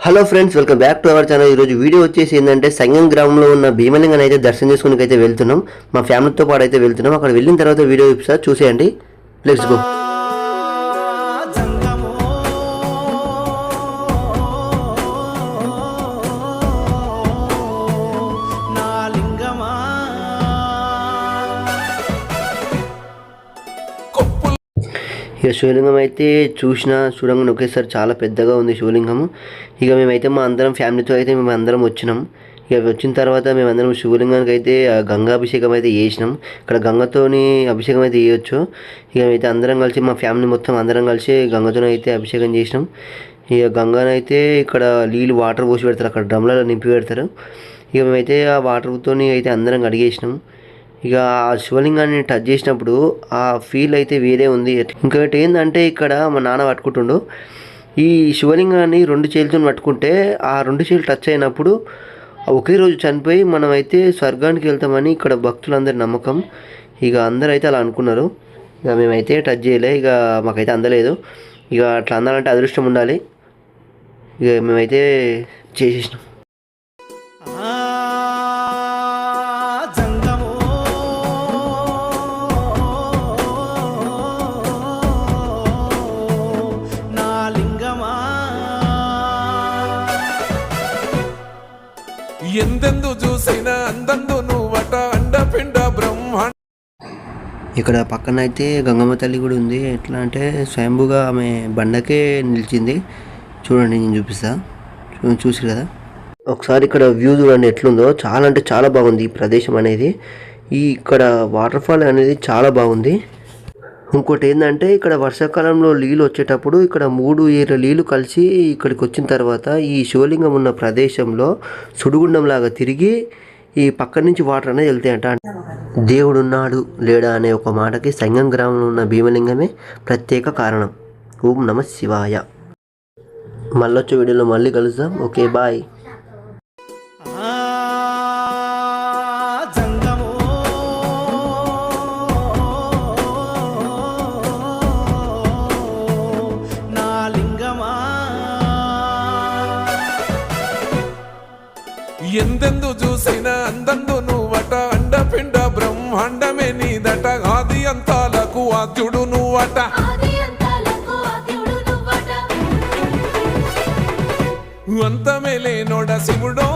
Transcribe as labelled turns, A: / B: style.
A: Hello friends, welcome back to our channel. ఈరోజు video వచ్చేసి ఏంటంటే సంగం గ్రామంలో ఉన్న భీమలింగాన్ని అయితే దర్శనం చేసుకుని అయితే వెళ్తున్నాం. మా ఫ్యామిలీతో పాటు అయితే వెళ్తున్నాం. అక్కడ వెళ్ళిన తర్వాత వీడియో ఇప్పిస్తా, చూసేయండి. Let's go. ఇక శివలింగం అయితే చూడంగానే ఒకేసారి చాలా పెద్దగా ఉంది శివలింగము. ఇక మేమైతే మా అందరం ఫ్యామిలీతో అయితే మేము అందరం వచ్చినాం. ఇక వచ్చిన తర్వాత మేమందరం శివలింగానికి అయితే గంగాభిషేకం అయితే చేసినాం. ఇక్కడ గంగతోని అభిషేకం అయితే చేయొచ్చు. ఇక అయితే అందరం కలిసి మా ఫ్యామిలీ మొత్తం అందరం కలిసి గంగతోని అయితే అభిషేకం చేసినాం. ఇక గంగనైతే ఇక్కడ నీళ్ళు వాటర్ పోసి పెడతారు, అక్కడ డ్రమ్లలో నింపి పెడతారు. ఇక మేమైతే ఆ వాటర్తోని అయితే అందరం కడిగేసినాం. ఇక ఆ శివలింగాన్ని టచ్ చేసినప్పుడు ఆ ఫీల్ అయితే వేరే ఉంది. ఇంకొకటి ఏంటంటే ఇక్కడ మా నాన్న పట్టుకుంటుండు, ఈ శివలింగాన్ని 2 చేతులతో పట్టుకుంటే ఆ 2 చేతులు టచ్ అయినప్పుడు ఒకే రోజు చనిపోయి మనమైతే స్వర్గానికి వెళ్తామని ఇక్కడ భక్తులందరి నమ్మకం. ఇక అందరూ అయితే అలా అనుకున్నారు. ఇక మేమైతే టచ్ చేయలే, ఇక మాకైతే అందలేదు. ఇక అట్లా అందాలంటే అదృష్టం ఉండాలి. ఇక మేమైతే చేసేసినాం.
B: ఎందెందు చూసిన అందందు నువ్వట అండపిండ బ్రహ్మాండ.
A: ఇక్కడ పక్కన అయితే గంగమ్మ తల్లి కూడా ఉంది. ఎట్లా అంటే స్వయంభుగా ఆమె బండకే నిలిచింది. చూడండి, నేను చూపిస్తా. చూసారు కదా, ఒకసారి ఇక్కడ వ్యూ చూడండి ఎట్లుందో. చాలా అంటే చాలా బాగుంది ఈ ప్రదేశం అనేది. ఇక్కడ వాటర్ ఫాల్ అనేది చాలా బాగుంది. ఇంకోటి ఏంటంటే ఇక్కడ వర్షాకాలంలో నీళ్ళు వచ్చేటప్పుడు ఇక్కడ 3 ఏళ్ళ నీళ్ళు కలిసి ఇక్కడికి వచ్చిన తర్వాత ఈ శివలింగం ఉన్న ప్రదేశంలో సుడిగుండంలాగా తిరిగి ఈ పక్క నుంచి వాటర్ అనేది వెళ్తాయంట. దేవుడున్నాడు లేడా అనే ఒక మాటకి సంగం గ్రామంలో ఉన్న భీమలింగమే ప్రత్యేక కారణం. ఓం నమ శివాయ. మళ్ళొచ్చే వీడియోలో మళ్ళీ కలుద్దాం. Okay, bye.
B: ఎందెందు చూసిన అందందు నువ్వట అండపిండ బ్రహ్మాండమే నీదట. ఆది అంతాలకు ఆద్యుడు నువ్వట. అంతమే లేనోడ శివుడో.